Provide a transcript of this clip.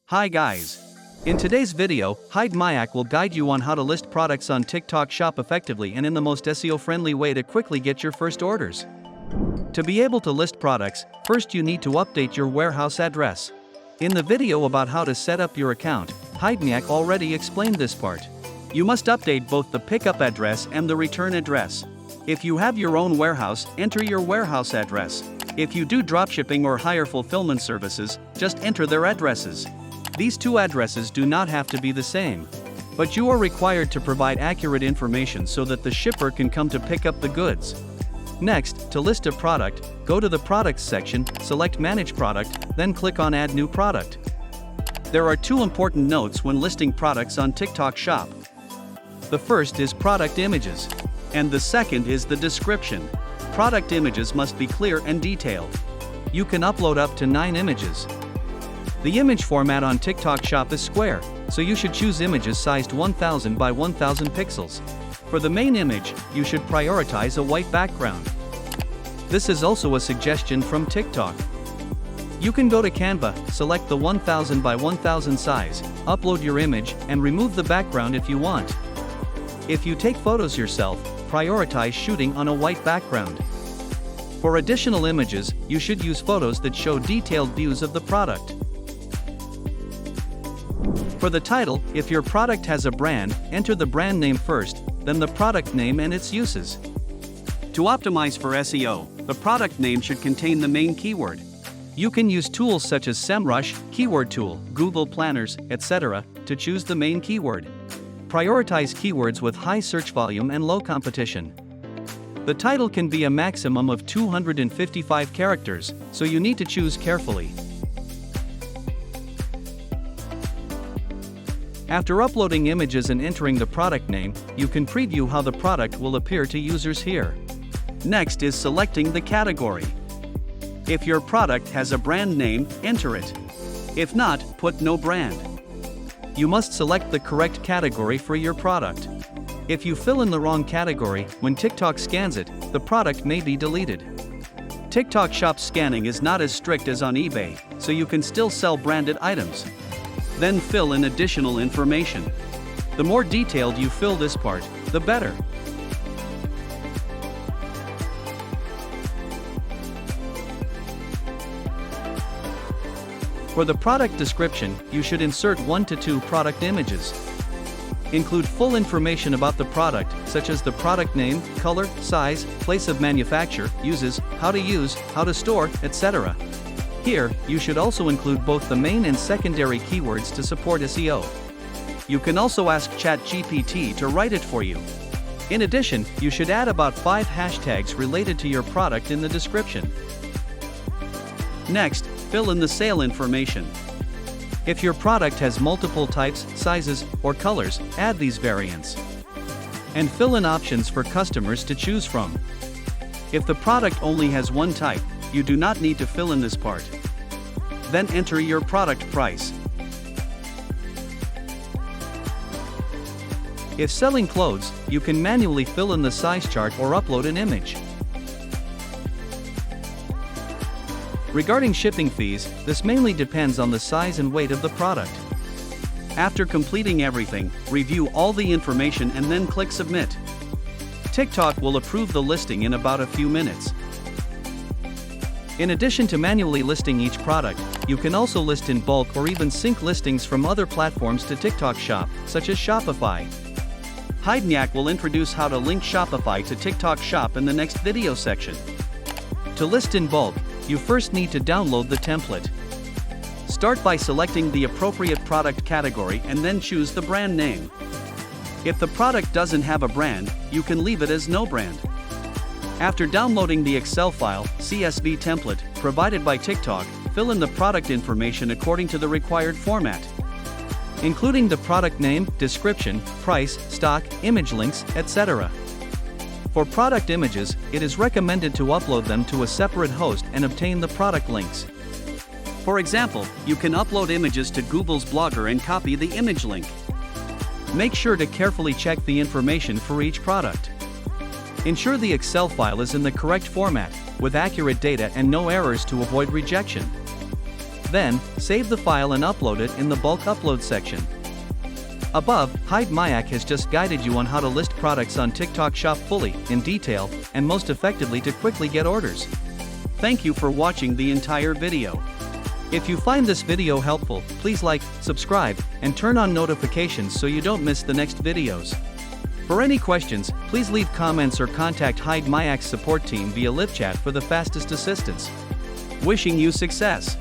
Hi guys! In today's video, Hidemyacc will guide you on how to list products on TikTok Shop effectively and in the most SEO-friendly way to quickly get your first orders. To be able to list products, first you need to update your warehouse address. In the video about how to set up your account, Hidemyacc already explained this part. You must update both the pickup address and the return address. If you have your own warehouse, enter your warehouse address. If you do dropshipping or hire fulfillment services, just enter their addresses. These two addresses do not have to be the same. But you are required to provide accurate information so that the shipper can come to pick up the goods. Next, to list a product, go to the Products section, select Manage Product, then click on Add New Product. There are two important notes when listing products on TikTok Shop. The first is product images. And the second is the description. Product images must be clear and detailed. You can upload up to 9 images. The image format on TikTok Shop is square, so you should choose images sized 1000 by 1000 pixels. For the main image, you should prioritize a white background. This is also a suggestion from TikTok. You can go to Canva, select the 1000 by 1000 size, upload your image, and remove the background if you want. If you take photos yourself, prioritize shooting on a white background. For additional images, you should use photos that show detailed views of the product. For the title, if your product has a brand, enter the brand name first, then the product name and its uses. To optimize for SEO, the product name should contain the main keyword. You can use tools such as SEMrush, Keyword Tool, Google Planners, etc. to choose the main keyword. Prioritize keywords with high search volume and low competition. The title can be a maximum of 255 characters, so you need to choose carefully. After uploading images and entering the product name, you can preview how the product will appear to users here. Next is selecting the category. If your product has a brand name, enter it. If not, put no brand. You must select the correct category for your product. If you fill in the wrong category, when TikTok scans it, the product may be deleted. TikTok Shop scanning is not as strict as on eBay, so you can still sell branded items. Then fill in additional information. The more detailed you fill this part, the better. For the product description, you should insert 1 to 2 product images. Include full information about the product, such as the product name, color, size, place of manufacture, uses, how to use, how to store, etc. Here, you should also include both the main and secondary keywords to support SEO. You can also ask ChatGPT to write it for you. In addition, you should add about 5 hashtags related to your product in the description. Next, fill in the sale information. If your product has multiple types, sizes, or colors, add these variants. And fill in options for customers to choose from. If the product only has one type, you do not need to fill in this part. Then enter your product price. If selling clothes, you can manually fill in the size chart or upload an image. Regarding shipping fees, this mainly depends on the size and weight of the product. After completing everything, review all the information and then click Submit. TikTok will approve the listing in about a few minutes. In addition to manually listing each product, you can also list in bulk or even sync listings from other platforms to TikTok Shop, such as Shopify. Hidemyacc will introduce how to link Shopify to TikTok Shop in the next video section. To list in bulk, you first need to download the template. Start by selecting the appropriate product category and then choose the brand name. If the product doesn't have a brand, you can leave it as no brand. After downloading the Excel file, CSV template, provided by TikTok, fill in the product information according to the required format, including the product name, description, price, stock, image links, etc. For product images, it is recommended to upload them to a separate host and obtain the product links. For example, you can upload images to Google's Blogger and copy the image link. Make sure to carefully check the information for each product. Ensure the Excel file is in the correct format, with accurate data and no errors to avoid rejection. Then, save the file and upload it in the bulk upload section. Above, Hidemyacc has just guided you on how to list products on TikTok Shop fully, in detail, and most effectively to quickly get orders. Thank you for watching the entire video. If you find this video helpful, please like, subscribe, and turn on notifications so you don't miss the next videos. For any questions, please leave comments or contact Hidemyacc's support team via live chat for the fastest assistance. Wishing you success!